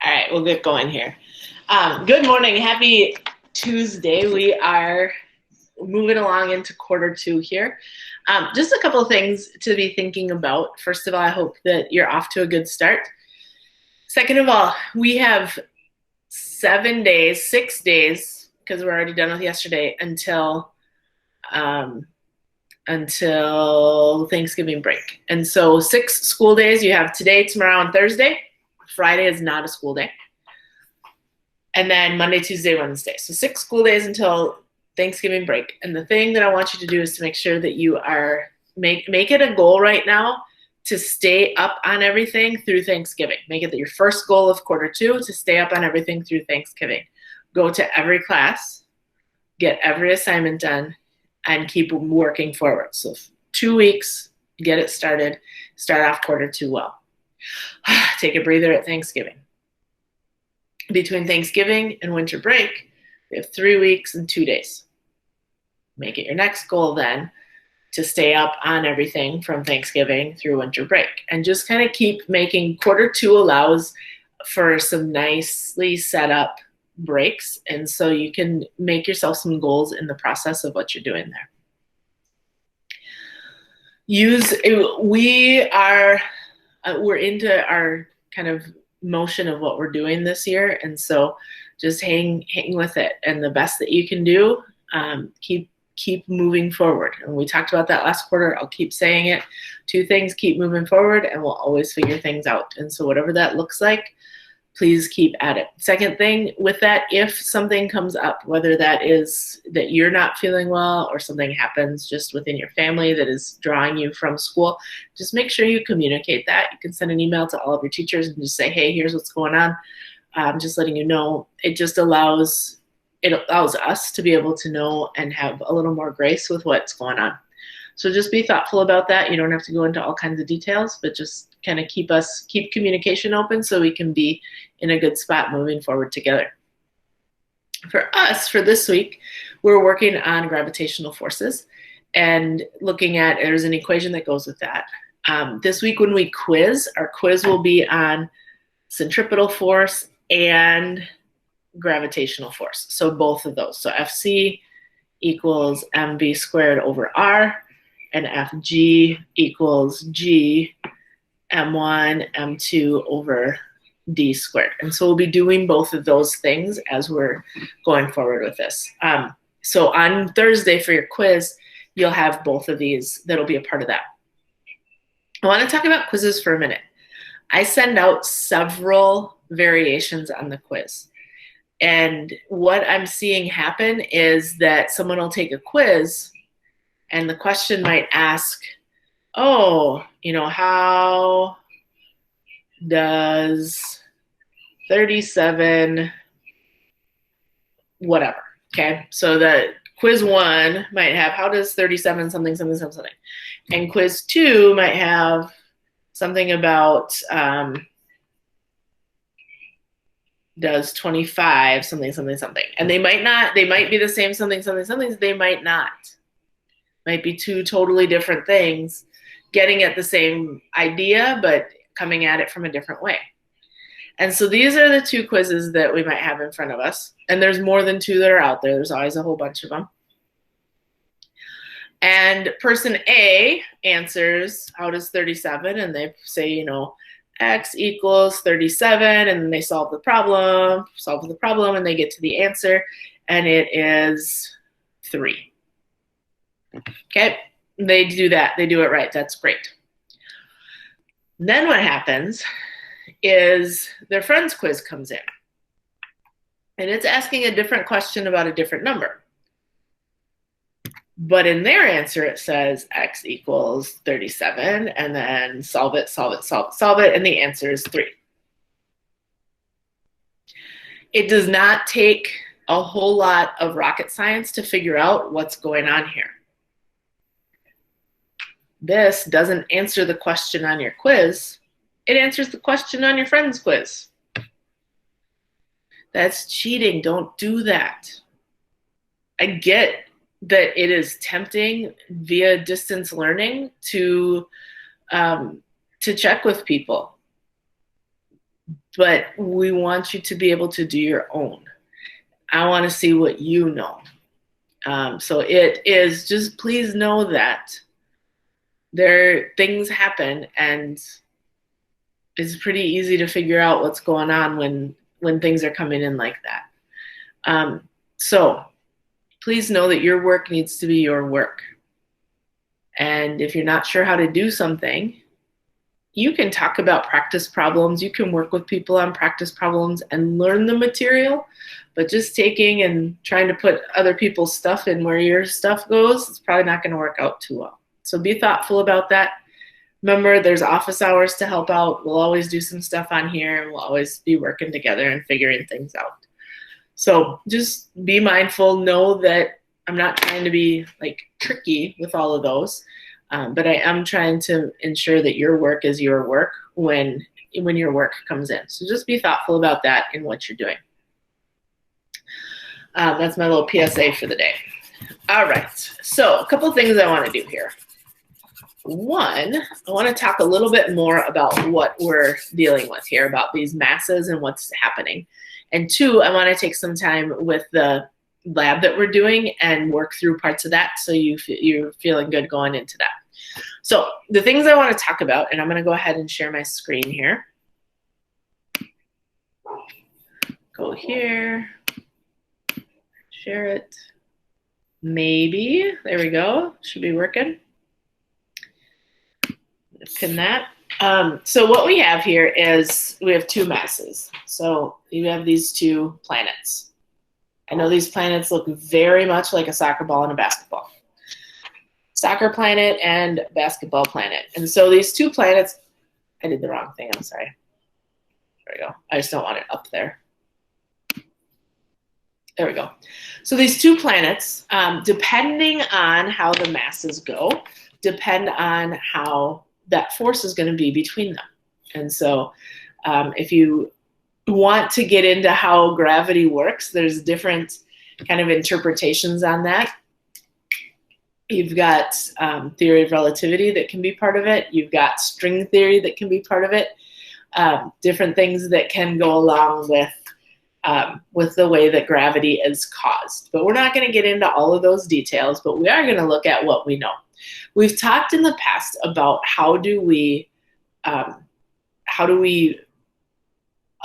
All right, we'll get going here. Good morning. Happy Tuesday. We are moving along into quarter two here. Just a couple of things to be thinking about. First of all, I hope that you're off to a good start. Second of all, we have 7 days, 6 days, because we're already done with yesterday, until Thanksgiving break. And so 6 school days. You have today, tomorrow, and Thursday. Friday is not a school day. And then Monday, Tuesday, Wednesday. So 6 school days until Thanksgiving break. And the thing that I want you to do is to make sure that you are, make it a goal right now to stay up on everything through Thanksgiving. Make it your first goal of quarter two to stay up on everything through Thanksgiving. Go to every class, get every assignment done, and keep working forward. So 2 weeks, get it started, start off quarter two well. Take a breather at Thanksgiving. Between Thanksgiving and winter break, we have 3 weeks and 2 days. Make it your next goal then to stay up on everything from Thanksgiving through winter break. And just kind of keep making quarter two allows for some nicely set up breaks. And so you can make yourself some goals in the process of what you're doing there. We're into our kind of motion of what we're doing this year, and so just hang with it. And the best that you can do, keep moving forward. And we talked about that last quarter. I'll keep saying it. 2 things: keep moving forward, and we'll always figure things out. And so whatever that looks like, please keep at it. Second thing with that, if something comes up, whether that is that you're not feeling well or something happens just within your family that is drawing you from school, just make sure you communicate that. You can send an email to all of your teachers and just say, hey, here's what's going on. I'm just letting you know. It just allows us to be able to know and have a little more grace with what's going on. So just be thoughtful about that. You don't have to go into all kinds of details, but just kind of keep communication open so we can be in a good spot moving forward together. For us, for this week, we're working on gravitational forces and looking at, there's an equation that goes with that. This week when we quiz, our quiz will be on centripetal force and gravitational force. So both of those. So Fc equals mv squared over r, and Fg equals g m1 m2 over d squared. And so we'll be doing both of those things as we're going forward with this. So on Thursday for your quiz, you'll have both of these that'll be a part of that. I want to talk about quizzes for a minute. I send out several variations on the quiz. And what I'm seeing happen is that someone will take a quiz and the question might ask, oh, how does 37 whatever, okay? So the quiz 1 might have, how does 37 something, something, something, something. And quiz 2 might have something about, does 25 something, something, something. And they might be the same something, something, something, they might not. Might be 2 totally different things, getting at the same idea, but coming at it from a different way. And so these are the 2 quizzes that we might have in front of us. And there's more than 2 that are out there. There's always a whole bunch of them. And person A answers, how does 37? And they say, x equals 37, and they solve the problem, and they get to the answer, and it is 3. Okay, they do that. They do it right. That's great. Then what happens is their friend's quiz comes in. And it's asking a different question about a different number. But in their answer, it says x equals 37, and then solve it, and the answer is 3. It does not take a whole lot of rocket science to figure out what's going on here. This doesn't answer the question on your quiz. It answers the question on your friend's quiz. That's cheating. Don't do that. I get that it is tempting via distance learning to check with people. but we want you to be able to do your own. I want to see what you know. So it is just, please know that things happen, and it's pretty easy to figure out what's going on when things are coming in like that. So please know that your work needs to be your work. And if you're not sure how to do something, you can talk about practice problems. You can work with people on practice problems and learn the material, but just taking and trying to put other people's stuff in where your stuff goes, it's probably not going to work out too well. So be thoughtful about that. Remember, there's office hours to help out. We'll always do some stuff on here, and we'll always be working together and figuring things out. So just be mindful. Know that I'm not trying to be like tricky with all of those, but I am trying to ensure that your work is your work when your work comes in. So just be thoughtful about that in what you're doing. That's my little PSA for the day. All right, so a couple of things I want to do here. One, I want to talk a little bit more about what we're dealing with here, about these masses and what's happening. And two, I want to take some time with the lab that we're doing and work through parts of that so you're feeling good going into that. So the things I want to talk about, and I'm going to go ahead and share my screen here. Go here, share it. Maybe, there we go, should be working. Pin that. So what we have here is we have two masses. So you have these two planets. I know these planets look very much like a soccer ball and a basketball. Soccer planet and basketball planet. And so these two planets, I did the wrong thing, I'm sorry. There we go. I just don't want it up there. There we go. So these two planets, depending on how the masses go, depend on how that force is going to be between them. And so if you want to get into how gravity works, there's different kind of interpretations on that. You've got theory of relativity that can be part of it. You've got string theory that can be part of it. Different things that can go along with the way that gravity is caused. But we're not going to get into all of those details, but we are going to look at what we know. We've talked in the past about how do we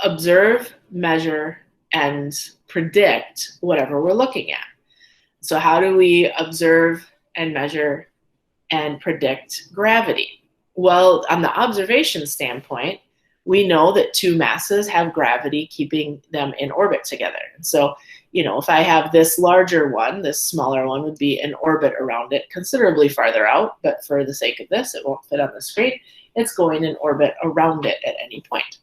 observe, measure, and predict whatever we're looking at. So how do we observe and measure and predict gravity? Well, on the observation standpoint, we know that two masses have gravity keeping them in orbit together. And so, you know, if I have this larger one, this smaller one would be in orbit around it, considerably farther out, but for the sake of this, it won't fit on the screen. It's going in orbit around it at any point.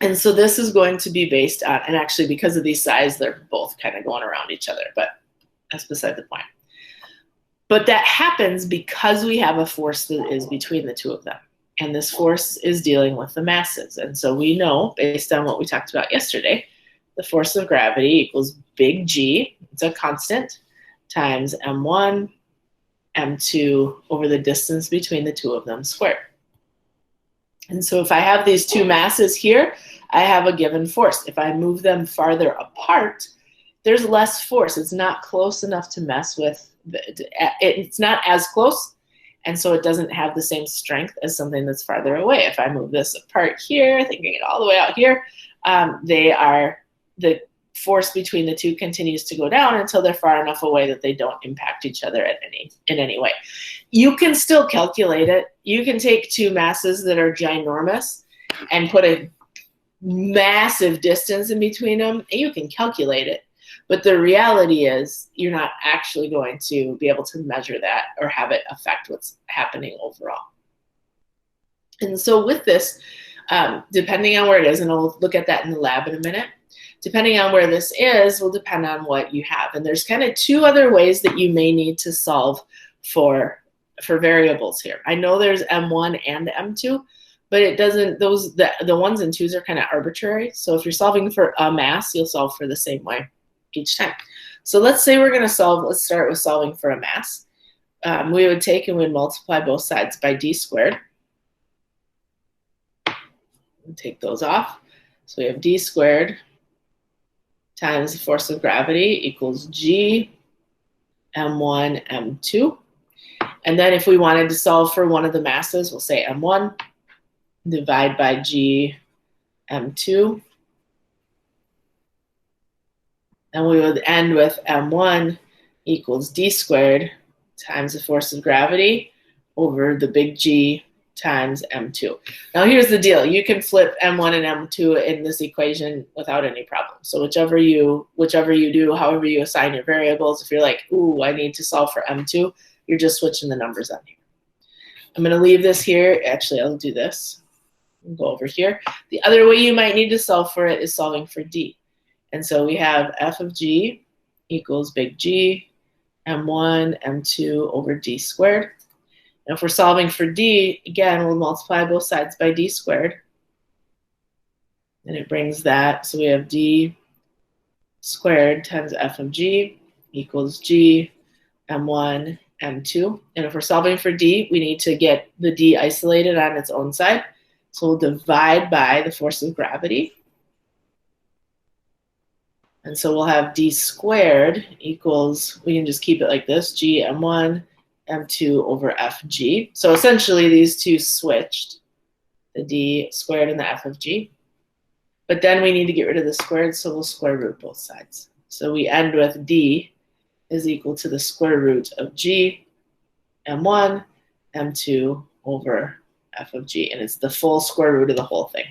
And so this is going to be based on, and actually because of these sides, they're both kind of going around each other, but that's beside the point. But that happens because we have a force that is between the two of them. And this force is dealing with the masses. And so we know, based on what we talked about yesterday, the force of gravity equals big G, it's a constant, times m1, m2 over the distance between the two of them squared. And so if I have these two masses here, I have a given force. If I move them farther apart, there's less force. It's not close enough to mess with, it's not as close, and so it doesn't have the same strength as something that's farther away. If I move this apart here, thinking it all the way out here, the force between the two continues to go down until they're far enough away that they don't impact each other in any way. You can still calculate it. You can take two masses that are ginormous and put a massive distance in between them, and you can calculate it. But the reality is you're not actually going to be able to measure that or have it affect what's happening overall. And so with this, depending on where it is, and I'll look at that in the lab in a minute, depending on where this is will depend on what you have. And there's kind of two other ways that you may need to solve for variables here. I know there's M1 and M2, but it doesn't, the ones and twos are kind of arbitrary. So if you're solving for a mass, you'll solve for the same way each time. So let's say we're going to solve, let's start with solving for a mass. We would take and we'd multiply both sides by d squared. and take those off. So we have d squared times the force of gravity equals g m1 m2. And then if we wanted to solve for one of the masses, we'll say m1 divide by g m2. And we would end with m1 equals d squared times the force of gravity over the big G times m2. Now here's the deal. You can flip m1 and m2 in this equation without any problem. So whichever you do, however you assign your variables, if you're like, ooh, I need to solve for m2, you're just switching the numbers on here. I'm going to leave this here. Actually, I'll do this. I'll go over here. The other way you might need to solve for it is solving for d. And so we have f of g equals big G m1 m2 over d squared. Now if we're solving for d, again, we'll multiply both sides by d squared. And it brings that. So we have d squared times f of g equals g m1 m2. And if we're solving for d, we need to get the d isolated on its own side. So we'll divide by the force of gravity. And so we'll have d squared equals, we can just keep it like this, g m1 m2 over fg. So essentially these two switched, the d squared and the f of g. But then we need to get rid of the squared, so we'll square root both sides. So we end with d is equal to the square root of g m1 m2 over f of g. And it's the full square root of the whole thing.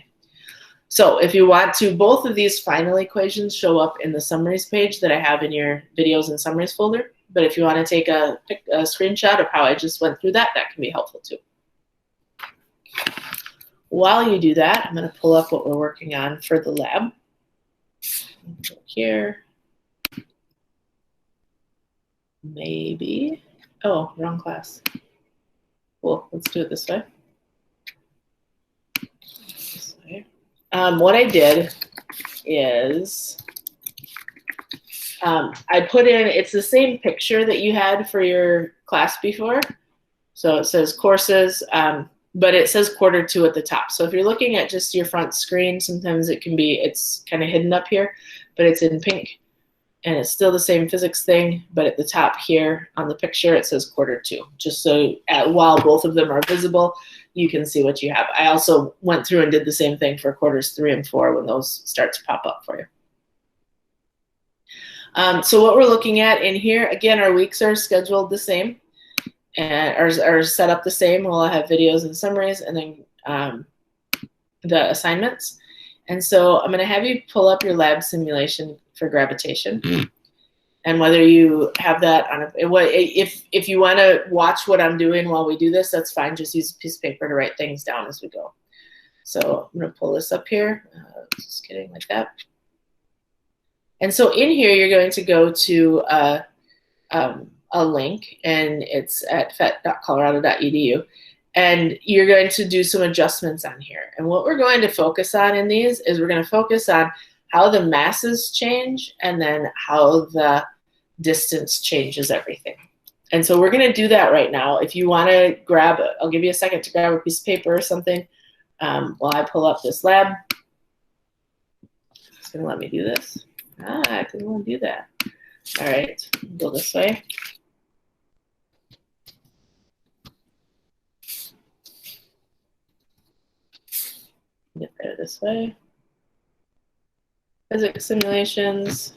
So if you want to, both of these final equations show up in the summaries page that I have in your videos and summaries folder. But if you want to take a screenshot of how I just went through that, that can be helpful too. While you do that, I'm going to pull up what we're working on for the lab. Go here. Maybe. Oh, wrong class. Cool. Let's do it this way. What I did is I put in, it's the same picture that you had for your class before. So it says courses, but it says Q2 at the top. So if you're looking at just your front screen, sometimes it can be, it's kind of hidden up here, but it's in pink. And it's still the same physics thing, but at the top here on the picture, it says Q2. Just so while both of them are visible, you can see what you have. I also went through and did the same thing for quarters 3 and 4 when those start to pop up for you. So what we're looking at in here, again, our weeks are scheduled the same and are set up the same. We'll have videos and summaries and then the assignments. And so I'm going to have you pull up your lab simulation for gravitation. And whether you have that on if you want to watch what I'm doing while we do this, that's fine. Just use a piece of paper to write things down as we go. So I'm going to pull this up here. Just kidding, like that. And so in here, you're going to go to a link, and it's at fet.colorado.edu. And you're going to do some adjustments on here. And what we're going to focus on in these is we're going to focus on how the masses change and then how the distance changes everything. And so we're going to do that right now. If you want to grab, I'll give you a second to grab a piece of paper or something while I pull up this lab. It's going to let me do this. I didn't want to do that. All right, go this way. Get there this way. Physics simulations.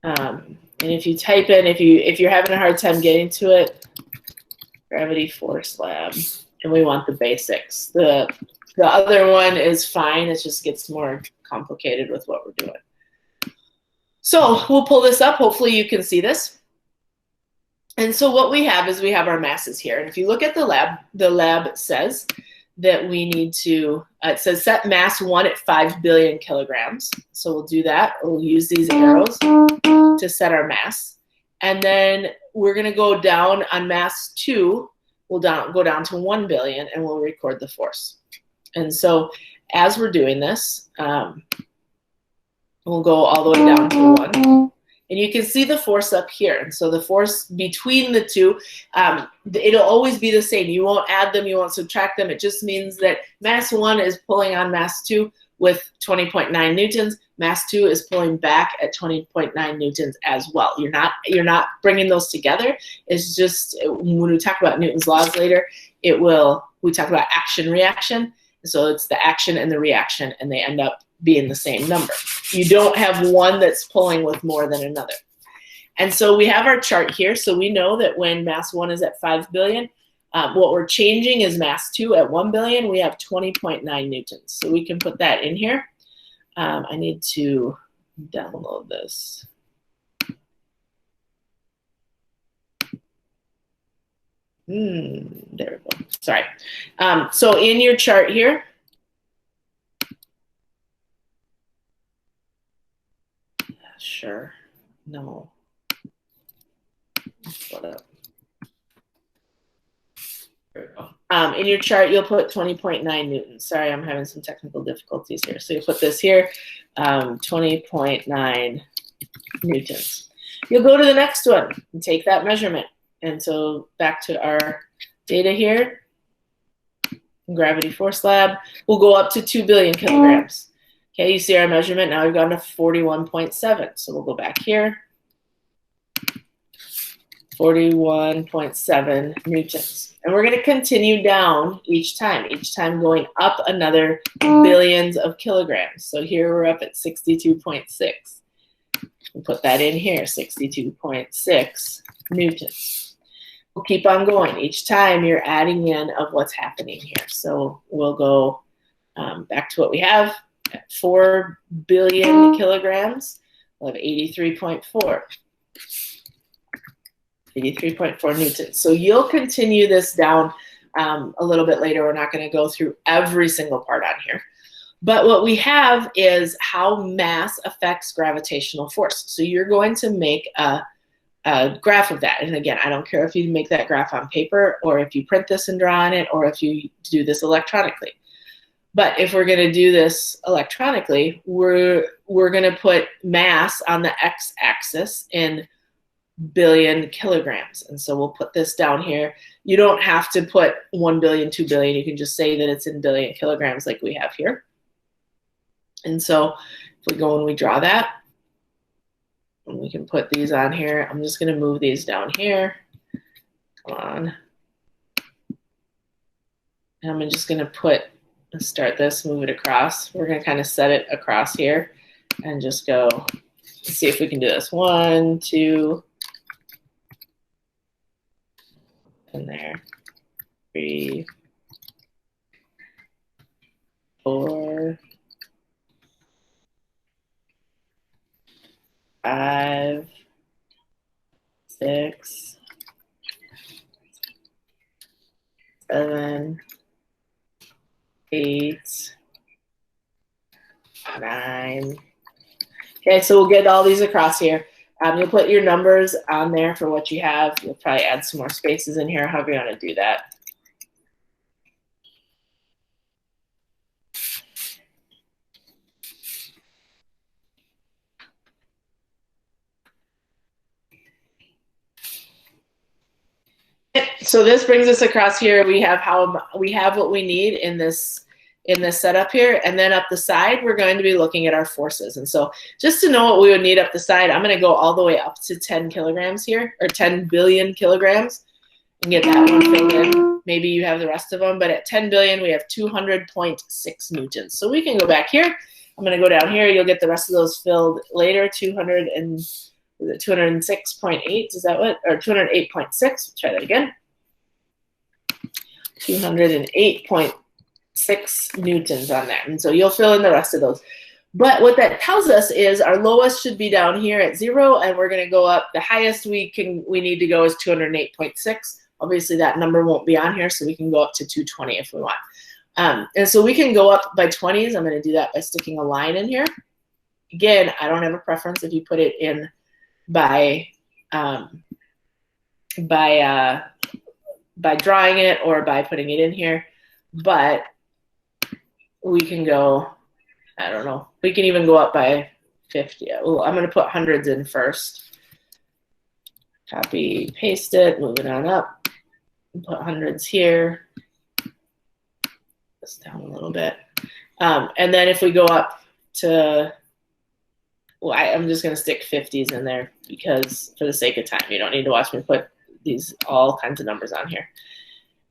And if you type in, if you're having a hard time getting to it, gravity force lab, and we want the basics. The other one is fine. It just gets more complicated with what we're doing. So we'll pull this up. Hopefully you can see this. And so what we have is we have our masses here. And if you look at the lab says that we need to, it says set mass 1 at 5 billion kilograms. So we'll do that. We'll use these arrows to set our mass. And then we're going to go down on mass 2. We'll go down to 1 billion, and we'll record the force. And so as we're doing this, we'll go all the way down to 1. And you can see the force up here. And so the force between the two, it'll always be the same. You won't add them, you won't subtract them. It just means that mass 1 is pulling on mass 2 with 20.9 newtons. Mass 2 is pulling back at 20.9 newtons as well. You're not bringing those together. It's just, when we talk about Newton's laws later, we talk about action reaction. So it's the action and the reaction, and they end up being the same number. You don't have one that's pulling with more than another. And so we have our chart here. So we know that when mass 1 is at 5 billion, what we're changing is mass 2 at 1 billion. We have 20.9 newtons. So we can put that in here. I need to download this. There we go. Sorry. So in your chart here, sure, no, what up? There we go. In your chart, you'll put 20.9 newtons. Sorry, I'm having some technical difficulties here. So you put this here, 20.9 newtons. You'll go to the next one and take that measurement. And so back to our data here, Gravity Force Lab, we'll go up to 2 billion kilograms. Okay, you see our measurement, now we've gone to 41.7. So we'll go back here, 41.7 newtons. And we're gonna continue down each time going up another billions of kilograms. So here we're up at 62.6. We'll put that in here, 62.6 newtons. We'll keep on going. Each time you're adding in of what's happening here. So we'll go back to what we have at 4 billion kilograms. We'll have 83.4. 83.4 newtons. So you'll continue this down a little bit later. We're not going to go through every single part on here. But what we have is how mass affects gravitational force. So you're going to make a graph of that. And again, I don't care if you make that graph on paper or if you print this and draw on it or if you do this electronically. But if we're going to do this electronically, we're going to put mass on the x-axis in billion kilograms. And so we'll put this down here. You don't have to put 1 billion, 2 billion. You can just say that it's in billion kilograms like we have here. And so if we go and we draw that, and we can put these on here. I'm just going to move these down here. Come on. And I'm just going to start this, move it across. We're going to kind of set it across here and just go, let's see if we can do this. 1, 2, and there. 3, 4, 5, 6, 7, 8, 9. Okay, so we'll get all these across here. You'll put your numbers on there for what you have. You'll probably add some more spaces in here, however you want to do that. So this brings us across here. We have what we need in this setup here, and then up the side we're going to be looking at our forces. And so just to know what we would need up the side, I'm going to go all the way up to 10 kilograms here, or 10 billion kilograms, and get that one filled in. Maybe you have the rest of them, but at 10 billion we have 200.6 newtons. So we can go back here. I'm going to go down here. You'll get the rest of those filled later. 206.8, is that what? Or 208.6, try that again. 208.6 newtons on that. And so you'll fill in the rest of those. But what that tells us is our lowest should be down here at 0, and we're going to go up. The highest we need to go is 208.6. Obviously that number won't be on here, so we can go up to 220 if we want. And so we can go up by 20s. I'm going to do that by sticking a line in here. Again, I don't have a preference if you put it in by drawing it or by putting it in here, but we can go, I don't know, we can even go up by 50. Oh, I'm going to put hundreds in first. Copy, paste it, move it on up. Put hundreds here. This down a little bit. And then if we go up to, well, I'm just going to stick 50s in there because for the sake of time, you don't need to watch me put these all kinds of numbers on here.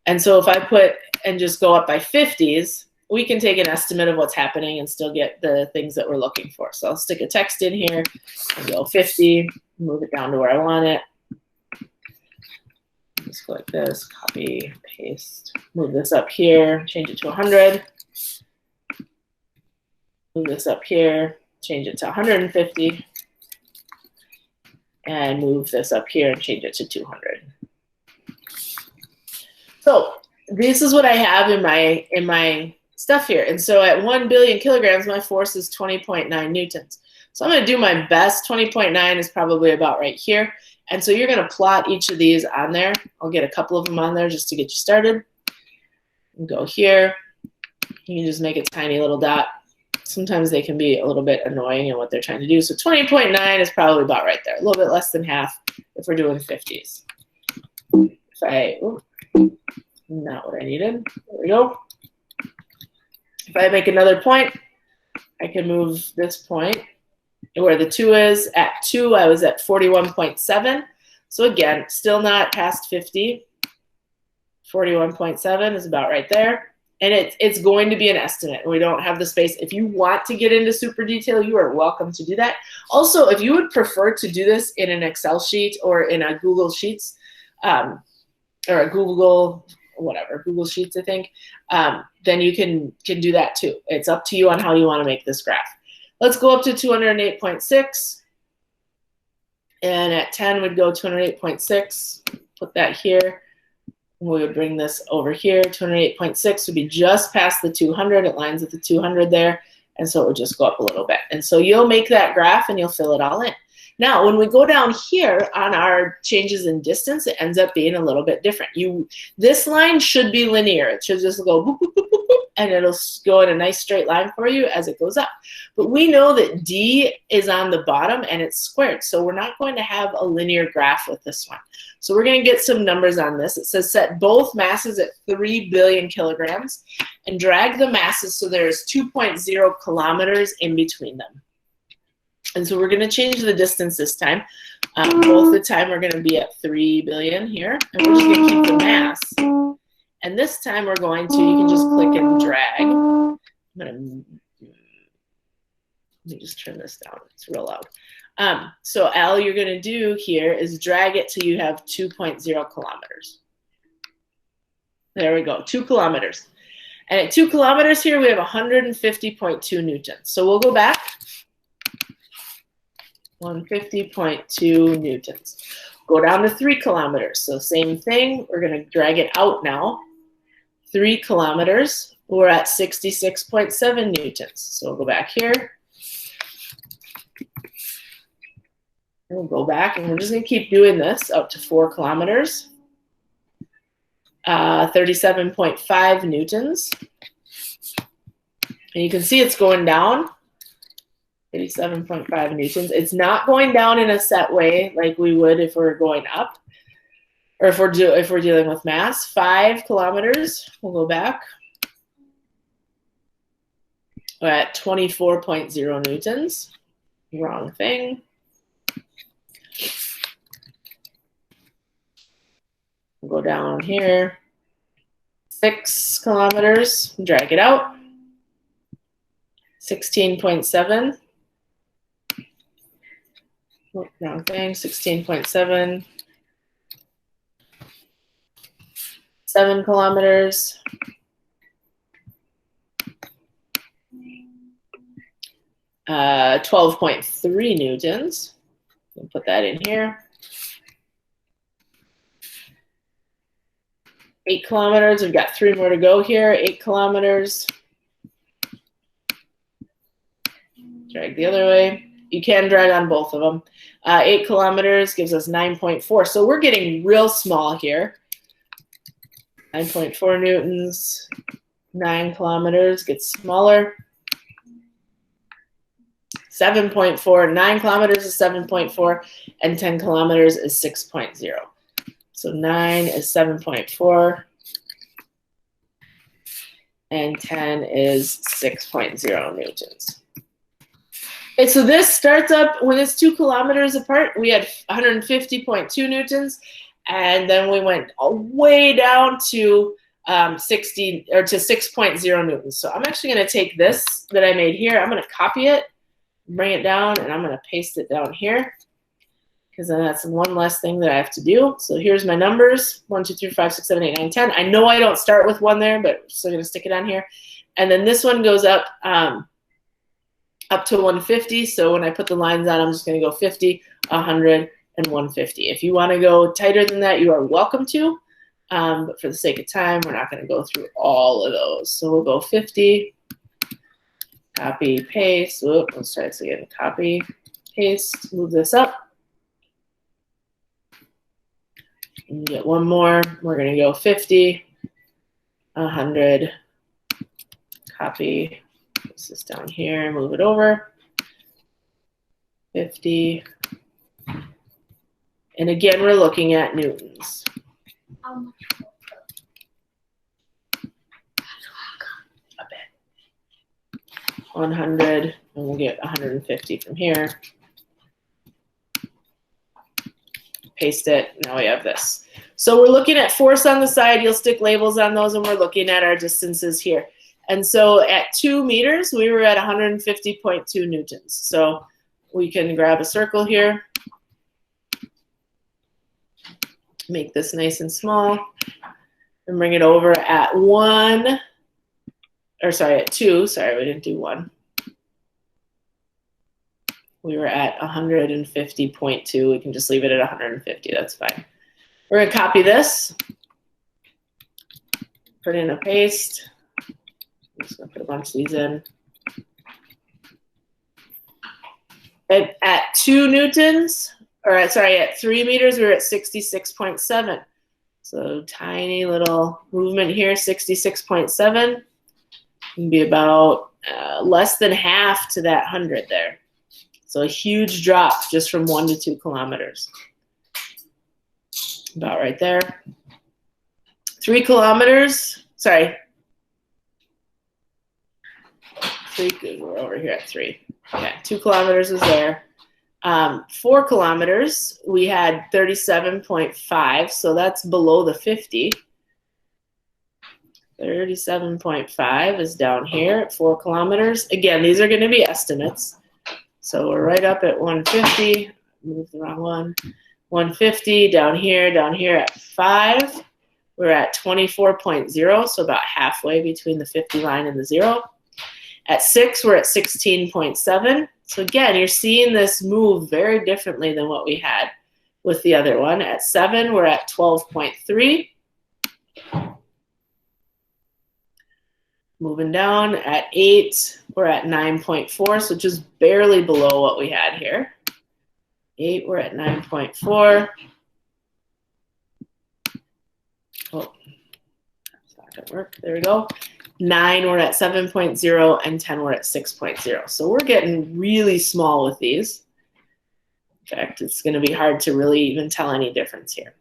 And so if I put and just go up by 50s, we can take an estimate of what's happening and still get the things that we're looking for. So I'll stick a text in here and go 50, move it down to where I want it. Just go like this, copy, paste, move this up here, change it to 100. Move this up here, change it to 150. And move this up here and change it to 200. So this is what I have in my stuff here. And so at 1 billion kilograms, my force is 20.9 newtons. So I'm going to do my best. 20.9 is probably about right here. And so you're going to plot each of these on there. I'll get a couple of them on there just to get you started. And go here. You can just make a tiny little dot. Sometimes they can be a little bit annoying in what they're trying to do. So 20.9 is probably about right there. A little bit less than half if we're doing 50s. If I, not what I needed. There we go. If I make another point, I can move this point where the 2 is. At 2, I was at 41.7. So again, still not past 50. 41.7 is about right there. And it's going to be an estimate. We don't have the space. If you want to get into super detail, you are welcome to do that. Also, if you would prefer to do this in an Excel sheet or in a Google Sheets, or a Google, whatever, Google Sheets, I think, then you can do that too. It's up to you on how you want to make this graph. Let's go up to 208.6. And at 10, we'd go 208.6. Put that here. We would bring this over here. 208.6 would be just past the 200. It lines with the 200 there. And so it would just go up a little bit. And so you'll make that graph and you'll fill it all in. Now, when we go down here on our changes in distance, it ends up being a little bit different. This line should be linear. It should just go boop, boop, boop, boop, boop, and it'll go in a nice straight line for you as it goes up. But we know that D is on the bottom and it's squared. So we're not going to have a linear graph with this one. So we're going to get some numbers on this. It says set both masses at 3 billion kilograms and drag the masses so there's 2.0 kilometers in between them. And so we're going to change the distance this time. Both the time we're going to be at 3 billion here. And we're just going to keep the mass. And this time we're going to, you can just click and drag. I'm going to, let me just turn this down. It's real loud. So all you're going to do here is drag it till you have 2.0 kilometers. There we go, 2 kilometers. And at 2 kilometers here, we have 150.2 newtons. So we'll go back. 150.2 newtons. Go down to 3 kilometers. So same thing. We're going to drag it out now. 3 kilometers. We're at 66.7 newtons. So we'll go back here. And we'll go back, and we're just going to keep doing this up to 4 kilometers. 37.5 newtons. And you can see it's going down. 87.5 newtons. It's not going down in a set way like we would if we're going up, or if we're dealing with mass. 5 kilometers. We'll go back. We're at 24.0 newtons. Wrong thing. We'll go down here. 6 kilometers. Drag it out. 16.7. Oh, wrong thing. 16.7. 7 kilometers. 12.3 newtons. We'll put that in here. 8 kilometers. We've got 3 more to go here. 8 kilometers. Drag the other way. You can drag on both of them. 8 kilometers gives us 9.4. So we're getting real small here. 9.4 newtons. 9 kilometers gets smaller. 7.4, 9 kilometers is 7.4, and 10 kilometers is 6.0. So 9 is 7.4, and 10 is 6.0 newtons. Okay, so this starts up when it's 2 kilometers apart. We had 150.2 newtons, and then we went way down to 60 or to 6.0 newtons. So I'm actually going to take this that I made here. I'm going to copy it, bring it down, and I'm going to paste it down here, because then that's one less thing that I have to do. So here's my numbers: 1, 2, 3, 5, 6, 7, 8, 9, 10. I know I don't start with 1 there, but I'm still going to stick it on here. And then this one goes up up to 150. So when I put the lines on, I'm just going to go 50, 100, and 150. If you want to go tighter than that, you are welcome to. But for the sake of time, we're not going to go through all of those. So we'll go 50, copy, paste. Whoop, let's try this again. Copy, paste, move this up. And get one more. We're going to go 50, 100, copy, put this down here, move it over, 50. And again, we're looking at newtons. How much? A bit. 100, and we'll get 150 from here. Paste it, now we have this. So we're looking at force on the side. You'll stick labels on those, and we're looking at our distances here. And so at 2 meters, we were at 150.2 newtons. So we can grab a circle here, make this nice and small, and bring it over at 1, or sorry, at 2. Sorry, we didn't do 1. We were at 150.2. We can just leave it at 150. That's fine. We're going to copy this, put in a paste. I'm just going to put a bunch of these in. And at 2 newtons, or sorry, at 3 meters, we were at 66.7. So tiny little movement here, 66.7. Can be about less than half to that 100 there. So a huge drop just from 1 to 2 kilometers. About right there. 3 kilometers, sorry. 3, we're over here at 3. Okay, 2 kilometers is there. 4 kilometers, we had 37.5, so that's below the 50. 37.5 is down here at 4 kilometers. Again, these are going to be estimates. So we're right up at 150. Move the wrong one. 150 down here at 5. We're at 24.0, so about halfway between the 50 line and the 0. At 6, we're at 16.7. So again, you're seeing this move very differently than what we had with the other one. At 7, we're at 12.3. Moving down, at 8, we're at 9.4, so just barely below what we had here. 8, we're at 9.4. Oh, that's not gonna work. There we go. 9, we're at 7.0, and 10, we're at 6.0. So we're getting really small with these. In fact, it's going to be hard to really even tell any difference here.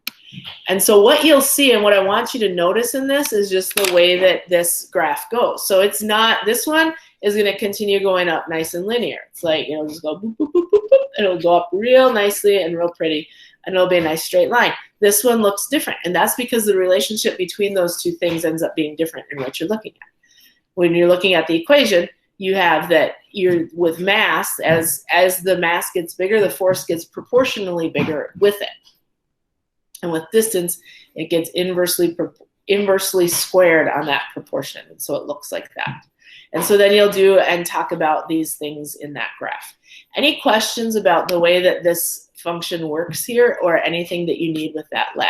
And so what you'll see, and what I want you to notice in this, is just the way that this graph goes. So it's not, this one is going to continue going up nice and linear. It's like, you know, just go boop, boop, boop, boop, boop, and it'll go up real nicely and real pretty, and it'll be a nice straight line. This one looks different, and that's because the relationship between those two things ends up being different in what you're looking at. When you're looking at the equation, you have that you're with mass, as the mass gets bigger, the force gets proportionally bigger with it. And with distance, it gets inversely squared on that proportion. And so it looks like that. And so then you'll do and talk about these things in that graph. Any questions about the way that this function works here, or anything that you need with that lab?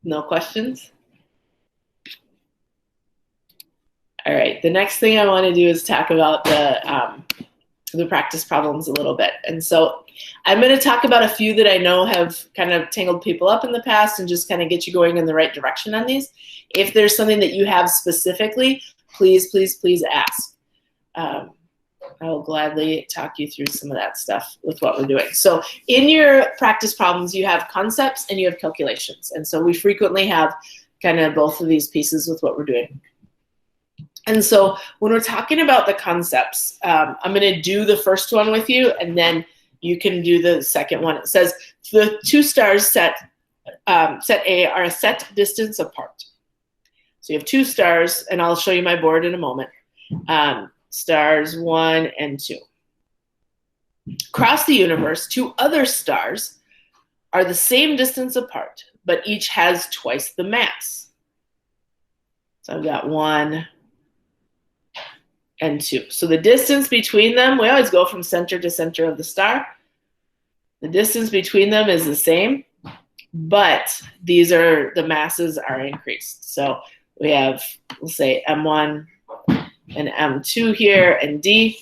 No questions? All right, the next thing I want to do is talk about for the practice problems a little bit. And so I'm going to talk about a few that I know have kind of tangled people up in the past and just kind of get you going in the right direction on these. If there's something that you have specifically, please, please, please ask. I will gladly talk you through some of that stuff with what we're doing. So in your practice problems, you have concepts and you have calculations. And so we frequently have kind of both of these pieces with what we're doing. And so when we're talking about the concepts, I'm going to do the first one with you, and then you can do the second one. It says the two stars set A are a set distance apart. So you have two stars, and I'll show you my board in a moment. Stars 1 and 2. Across the universe, two other stars are the same distance apart, but each has twice the mass. So I've got 1 and 2. So the distance between them, we always go from center to center of the star. The distance between them is the same, but these are, the masses are increased. So we have, we'll say M1 and M2 here and D,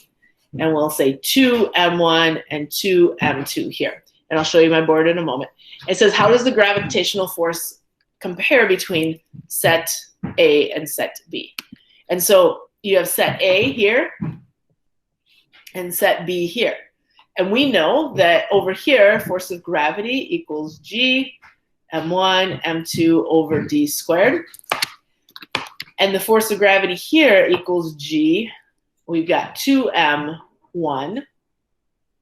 and we'll say 2 M1 and 2 M2 here. And I'll show you my board in a moment. It says, how does the gravitational force compare between set A and set B? And so you have set A here and set B here. And we know that over here, force of gravity equals G, M1, M2 over D squared. And the force of gravity here equals G. We've got 2M1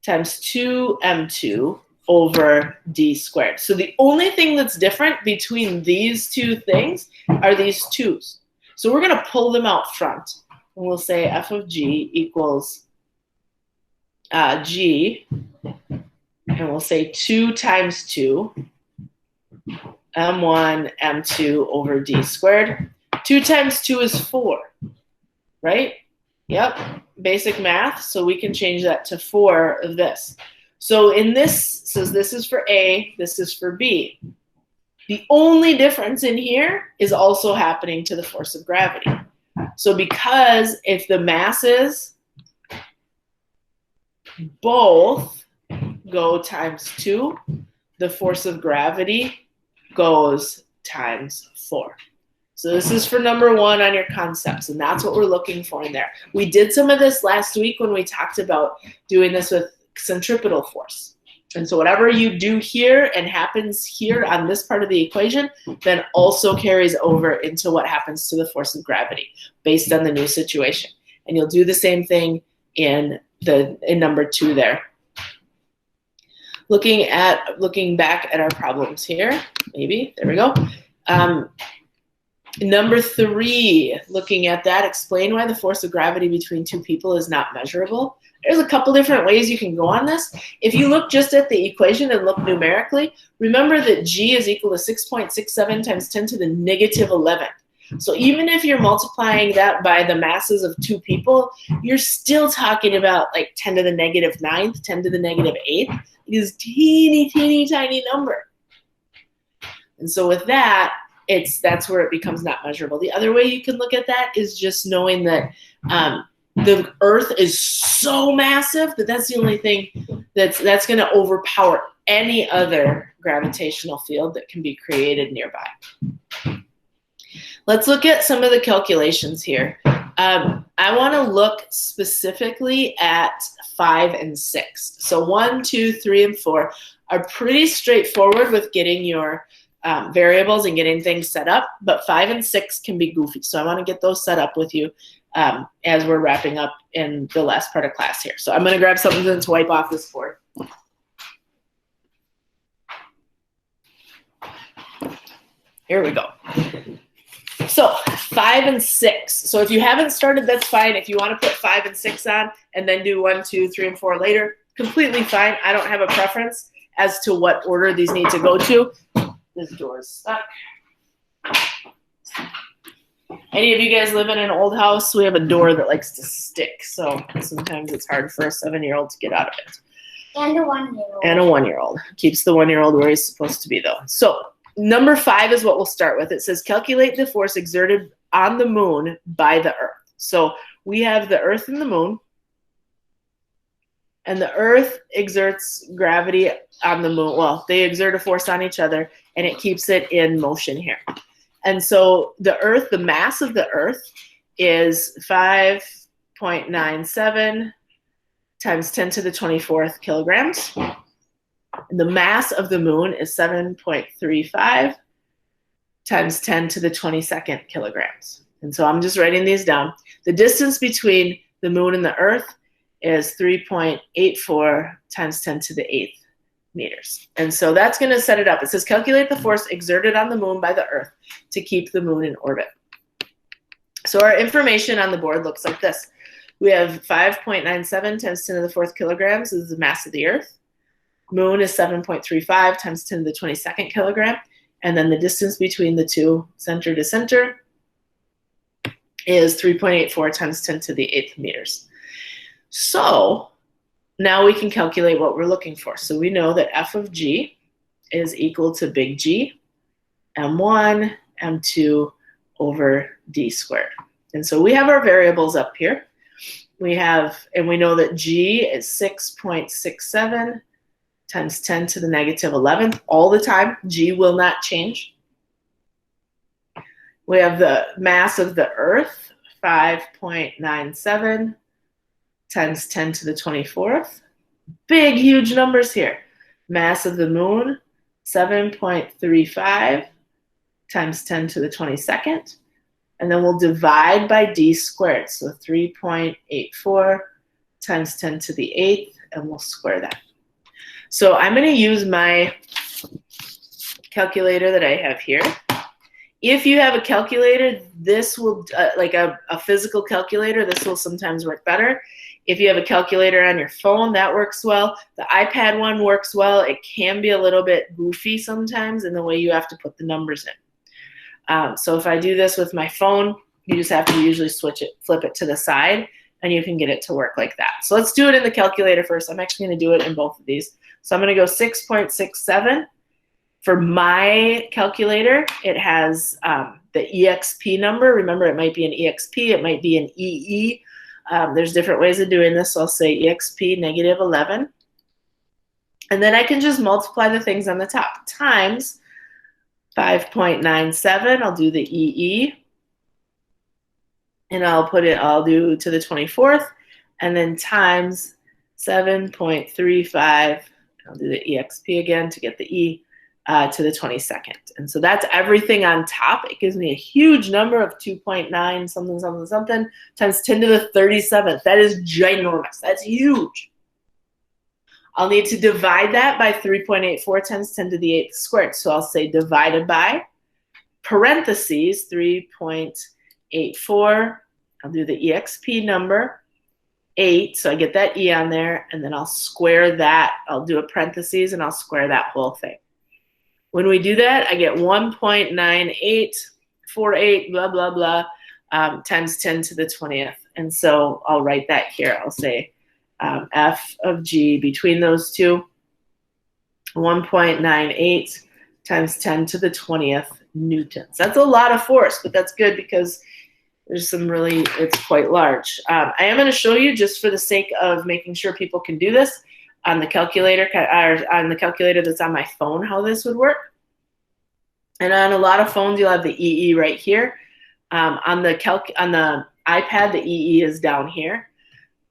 times 2M2 over D squared. So the only thing that's different between these two things are these 2's. So we're going to pull them out front. And we'll say f of g equals g, and we'll say 2 times 2, m1, m2 over d squared. 2 times 2 is 4, right? Yep, basic math, so we can change that to 4 of this. So in this, says this is for A, this is for B. The only difference in here is also happening to the force of gravity. So because if the masses both go times 2, the force of gravity goes times 4. So this is for number 1 on your concepts, and that's what we're looking for in there. We did some of this last week when we talked about doing this with centripetal force. And so whatever you do here and happens here on this part of the equation, then also carries over into what happens to the force of gravity based on the new situation. And you'll do the same thing in number 2 there. Looking back at our problems here, maybe, there we go. Number 3, looking at that, explain why the force of gravity between two people is not measurable. There's a couple different ways you can go on this. If you look just at the equation and look numerically, remember that g is equal to 6.67 times 10 to the negative 11. So even if you're multiplying that by the masses of 2 people, you're still talking about like 10 to the negative 9th, 10 to the negative 8th. It is teeny, teeny, tiny number. And so with that, that's where it becomes not measurable. The other way you can look at that is just knowing that the Earth is so massive that that's the only thing that's going to overpower any other gravitational field that can be created nearby. Let's look at some of the calculations here. I want to look specifically at 5 and 6. So 1, 2, 3, and 4 are pretty straightforward with getting your variables and getting things set up, but 5 and 6 can be goofy. So I want to get those set up with you as we're wrapping up in the last part of class here. So I'm going to grab something to wipe off this board. Here we go. So 5 and 6. So if you haven't started, that's fine. If you want to put 5 and 6 on and then do 1, 2, 3, and 4 later, completely fine. I don't have a preference as to what order these need to go to. This door is stuck. Any of you guys live in an old house? We have a door that likes to stick, so sometimes it's hard for a 7-year-old to get out of it. And a 1-year-old. And a 1-year-old. Keeps the 1-year-old where he's supposed to be, though. So number 5 is what we'll start with. It says, calculate the force exerted on the moon by the Earth. So we have the Earth and the moon. and the Earth exerts gravity on the moon. Well, they exert a force on each other, and it keeps it in motion here. And so the Earth, the mass of the Earth is 5.97 times 10 to the 24th kilograms. And the mass of the moon is 7.35 times 10 to the 22nd kilograms. And so I'm just writing these down. The distance between the moon and the Earth is 3.84 times 10 to the 8th meters. And so that's going to set it up. It says calculate the force exerted on the moon by the Earth to keep the moon in orbit. So our information on the board looks like this. We have 5.97 times 10 to the 4th kilograms is the mass of the Earth. Moon is 7.35 times 10 to the 22nd kilogram. And then the distance between the two, center to center, is 3.84 times 10 to the 8th meters. So now we can calculate what we're looking for. So we know that f of g is equal to big G, m1, m2 over d squared. And so we have our variables up here. We have, and we know that g is 6.67 times 10 to the negative 11th all the time. G will not change. We have the mass of the Earth, 5.97 times 10 to the 24th. Big, huge numbers here. Mass of the moon, 7.35 times 10 to the 22nd. And then we'll divide by d squared. So 3.84 times 10 to the 8th, and we'll square that. So I'm going to use my calculator that I have here. If you have a calculator, this will, like a physical calculator, this will sometimes work better. If you have a calculator on your phone, that works well. The iPad one works well. It can be a little bit goofy sometimes in the way you have to put the numbers in. So if I do this with my phone, you just have to usually flip it to the side, and you can get it to work like that. So let's do it in the calculator first. I'm actually going to do it in both of these. So I'm going to go 6.67. For my calculator, it has the EXP number. Remember, it might be an EXP, it might be an EE. There's different ways of doing this. So I'll say EXP negative 11. And then I can just multiply the things on the top times 5.97. I'll do the EE. And I'll do to the 24th. And then times 7.35. I'll do the EXP again to get the E to the 22nd. And so that's everything on top. It gives me a huge number of 2.9 something, something, something times 10 to the 37th. That is ginormous. That's huge. I'll need to divide that by 3.84 times 10 to the 8th squared. So I'll say divided by parentheses 3.84. I'll do the EXP number 8, so I get that E on there, and then I'll square that. I'll do a parentheses and I'll square that whole thing. When we do that, I get 1.9848 blah blah blah times 10 to the 20th. And so I'll write that here. I'll say f of g between those two, 1.98 times 10 to the 20th newtons. That's a lot of force, but that's good because there's some really, it's quite large. I am going to show you, just for the sake of making sure people can do this, on the calculator, or on the calculator that's on my phone, how this would work. And on a lot of phones, you'll have the EE right here. On the iPad, the EE is down here.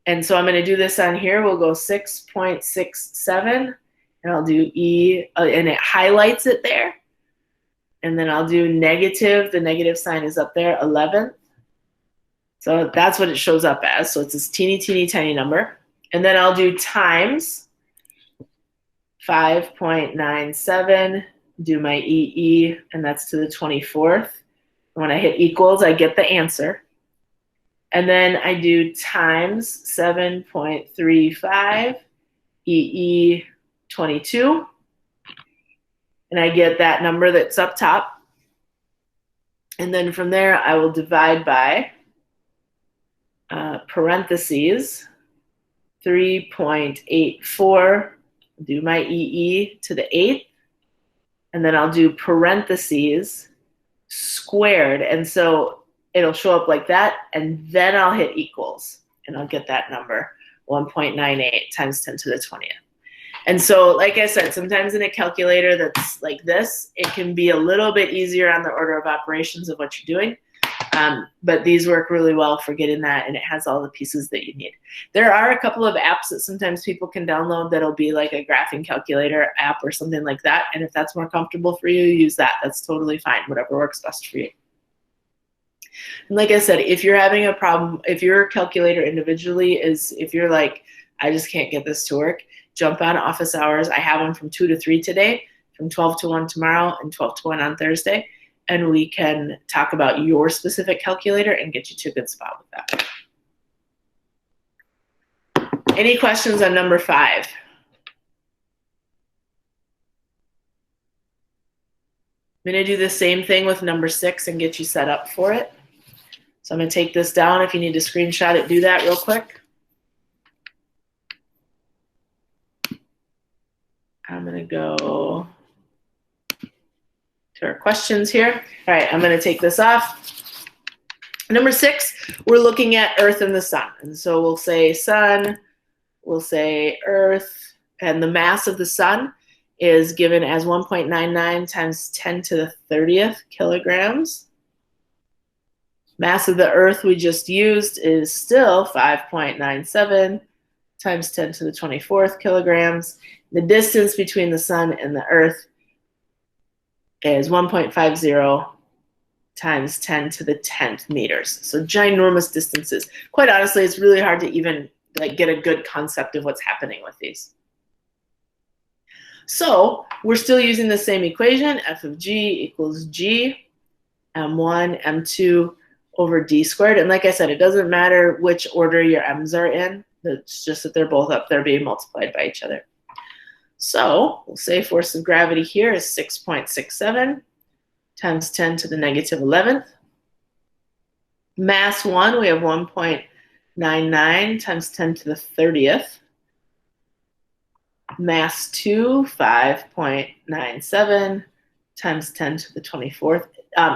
And so I'm going to do this on here. We'll go 6.67, and I'll do E, and it highlights it there. And then I'll do negative, the negative sign is up there, 11th. So that's what it shows up as. So it's this teeny, teeny, tiny number. And then I'll do times 5.97, do my EE, and that's to the 24th. And when I hit equals, I get the answer. And then I do times 7.35 EE 22. And I get that number that's up top. And then from there, I will divide by parentheses 3.84, do my EE to the 8th, and then I'll do parentheses squared. And so it'll show up like that, and then I'll hit equals, and I'll get that number, 1.98 times 10 to the 20th. And so, like I said, sometimes in a calculator that's like this, it can be a little bit easier on the order of operations of what you're doing. But these work really well for getting that, and it has all the pieces that you need. There are a couple of apps that sometimes people can download that'll be like a graphing calculator app or something like that. And if that's more comfortable for you, use that. That's totally fine, whatever works best for you. And like I said, if you're having a problem, if your calculator individually is, if you're like, I just can't get this to work, jump on office hours. I have them from 2 to 3 today, from 12 to 1 tomorrow, and 12 to 1 on Thursday. And we can talk about your specific calculator and get you to a good spot with that. Any questions on number 5? I'm going to do the same thing with number 6 and get you set up for it. So I'm going to take this down. If you need to screenshot it, do that real quick. I'm going to go to our questions here. All right, I'm going to take this off. Number 6, we're looking at Earth and the Sun. And so we'll say Sun, we'll say Earth, and the mass of the Sun is given as 1.99 times 10 to the 30th kilograms. Mass of the Earth we just used is still 5.97 times 10 to the 24th kilograms. The distance between the Sun and the Earth is 1.50 times 10 to the 10th meters. So ginormous distances. Quite honestly, it's really hard to even get a good concept of what's happening with these. So we're still using the same equation, f of g equals g, m1, m2 over d squared. And like I said, it doesn't matter which order your m's are in. It's just that they're both up there being multiplied by each other. So we'll say force of gravity here is 6.67 times 10 to the negative 11th. Mass 1, we have 1.99 times 10 to the 30th. Mass 2, 5.97 times 10 to the 24th.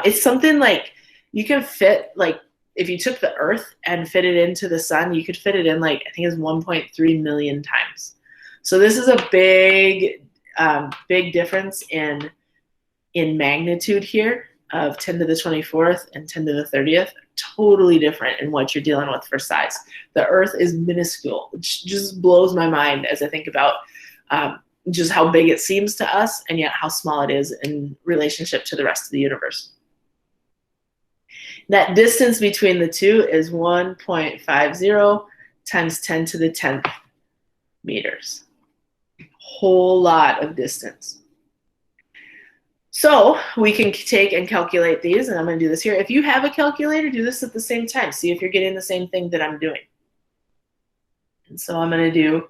It's something like you can fit, like if you took the Earth and fit it into the Sun, you could fit it in like, I think it's 1.3 million times. So this is a big, big difference in magnitude here of 10 to the 24th and 10 to the 30th. Totally different in what you're dealing with for size. The Earth is minuscule, which just blows my mind as I think about just how big it seems to us and yet how small it is in relationship to the rest of the universe. That distance between the two is 1.50 times 10 to the 10th meters. Whole lot of distance. So we can take and calculate these, and I'm going to do this here. If you have a calculator, do this at the same time. See if you're getting the same thing that I'm doing. And so I'm going to do,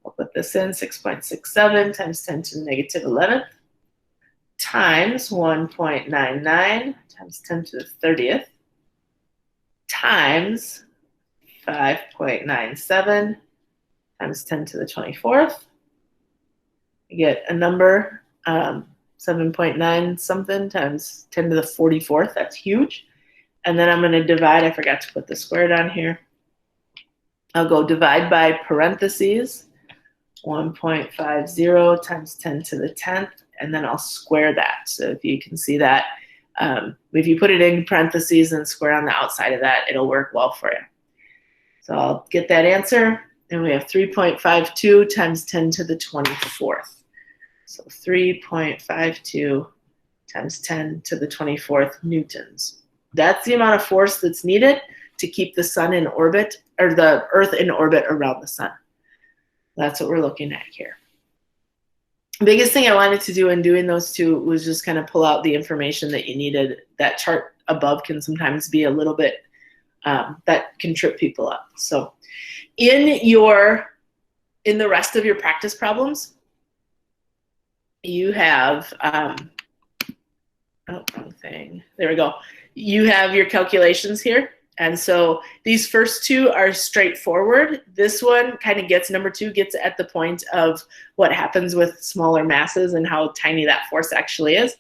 I'll put this in, 6.67 times 10 to the negative 11th times 1.99 times 10 to the 30th times 5.97 times 10 to the 24th. You get a number, 7.9 something times 10 to the 44th. That's huge. And then I'm going to divide. I forgot to put the square down here. I'll go divide by parentheses, 1.50 times 10 to the 10th, and then I'll square that. So if you can see that, if you put it in parentheses and square on the outside of that, it'll work well for you. So I'll get that answer. And we have 3.52 times 10 to the 24th. So 3.52 times 10 to the 24th newtons. That's the amount of force that's needed to keep the sun in orbit, or the Earth in orbit around the sun. That's what we're looking at here. Biggest thing I wanted to do in doing those two was just kind of pull out the information that you needed. That chart above can sometimes be a little bit, that can trip people up. So in the rest of your practice problems, you have, oh, wrong thing. There we go. You have your calculations here. And so these first two are straightforward. This one kind of gets, number 2 gets at the point of what happens with smaller masses and how tiny that force actually is.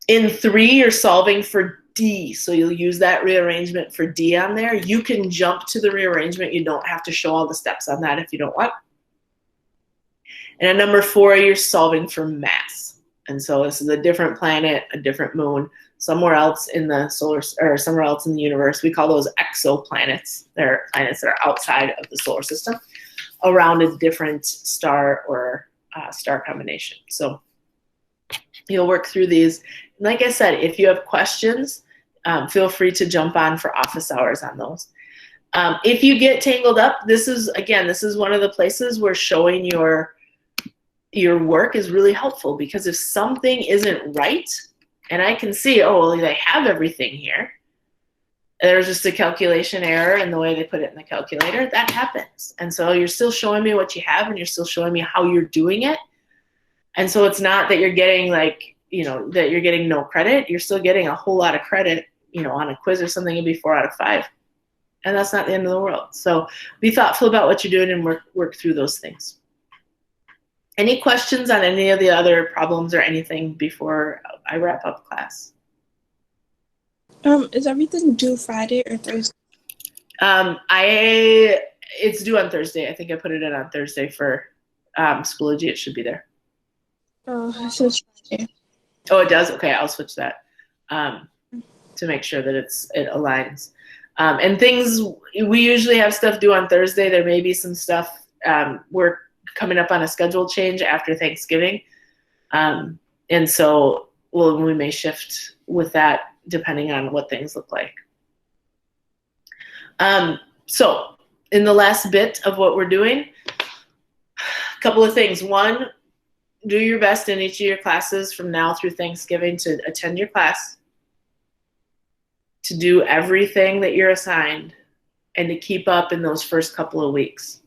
In 3, you're solving for D. So you'll use that rearrangement for D on there. You can jump to the rearrangement. You don't have to show all the steps on that if you don't want. And at number 4, you're solving for mass. And so this is a different planet, a different moon, somewhere else in the solar, or somewhere else in the universe. We call those exoplanets. They're planets that are outside of the solar system, around a different star or star combination. So you'll work through these. And like I said, if you have questions, feel free to jump on for office hours on those. If you get tangled up, this is one of the places where showing your work is really helpful, because if something isn't right, and I can see, oh, well, they have everything here, there's just a calculation error in the way they put it in the calculator, that happens. And so you're still showing me what you have, and you're still showing me how you're doing it. And so it's not that you're getting that you're getting no credit. You're still getting a whole lot of credit, on a quiz or something, it'd be 4 out of 5. And that's not the end of the world. So be thoughtful about what you're doing and work through those things. Any questions on any of the other problems or anything before I wrap up class? Is everything due Friday or Thursday? It's due on Thursday. I think I put it in on Thursday for Schoology. It should be there. Oh, I switched Friday. Oh, it does? Okay, I'll switch that to make sure that it aligns. And things, we usually have stuff due on Thursday. There may be some stuff we're coming up on a schedule change after Thanksgiving. And so we may shift with that depending on what things look like. So in the last bit of what we're doing, a couple of things. One, do your best in each of your classes from now through Thanksgiving to attend your class, to do everything that you're assigned, and to keep up in those first couple of weeks.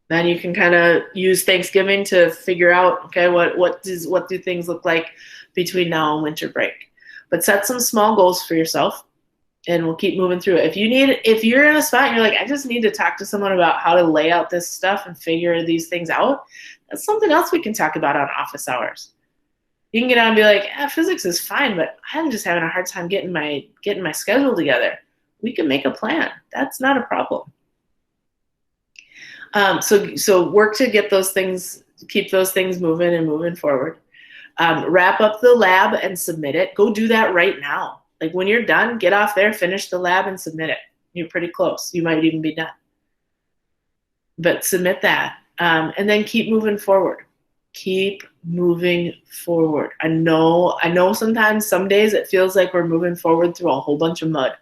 Then you can kind of use Thanksgiving to figure out, okay, what do things look like between now and winter break. But set some small goals for yourself, and we'll keep moving through it. If you're in a spot and you're like, I just need to talk to someone about how to lay out this stuff and figure these things out, that's something else we can talk about on office hours. You can get on and be like, physics is fine, but I'm just having a hard time getting my schedule together. We can make a plan. That's not a problem. So work to get those things, keep those things moving and moving forward. Wrap up the lab and submit it. Go do that right now. Like when you're done, get off there, finish the lab and submit it. You're pretty close. You might even be done. But submit that. And then keep moving forward. Keep moving forward. I know sometimes, some days it feels like we're moving forward through a whole bunch of mud.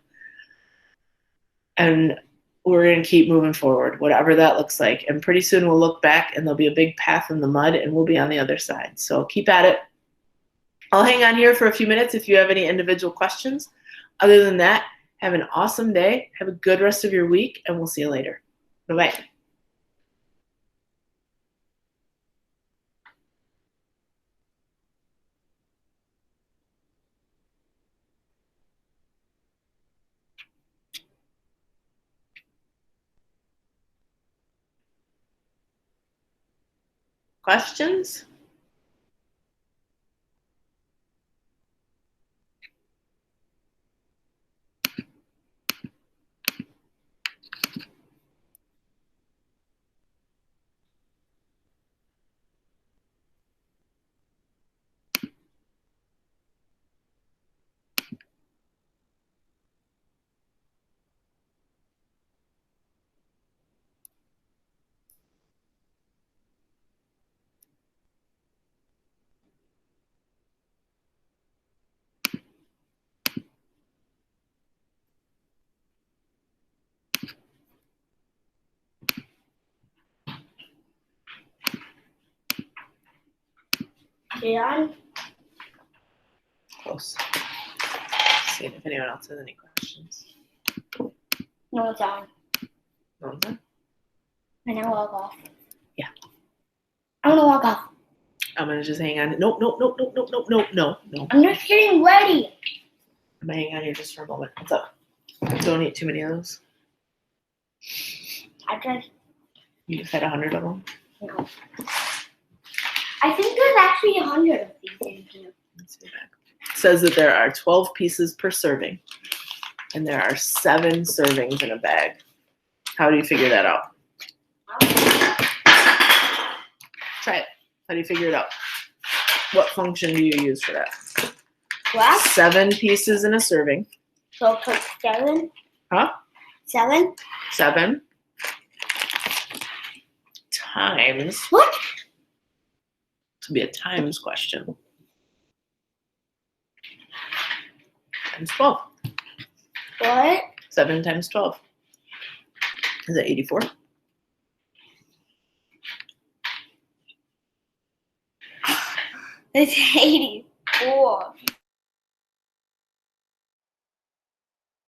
And we're going to keep moving forward, whatever that looks like. And pretty soon we'll look back and there'll be a big path in the mud and we'll be on the other side. So keep at it. I'll hang on here for a few minutes if you have any individual questions. Other than that, have an awesome day. Have a good rest of your week, and we'll see you later. Bye-bye. Questions? Yeah. Close. See if anyone else has any questions. No, it's on. No one's on? And I log off. Yeah. I want to log off. I'm gonna just hang on. No. I'm just getting ready. I'm gonna hang on here just for a moment. What's up? Don't eat too many of those. I tried. You just had 100 of them? No. I think there's actually 100 of these in here. Let's see that. says that there are 12 pieces per serving, and there are 7 servings in a bag. How do you figure that out? Try it. How do you figure it out? What function do you use for that? What? 7 pieces in a serving. So put 7. Huh? 7. 7 times. What? To be a times question. Times 12. What? 7 times 12. Is that 84? It's 84.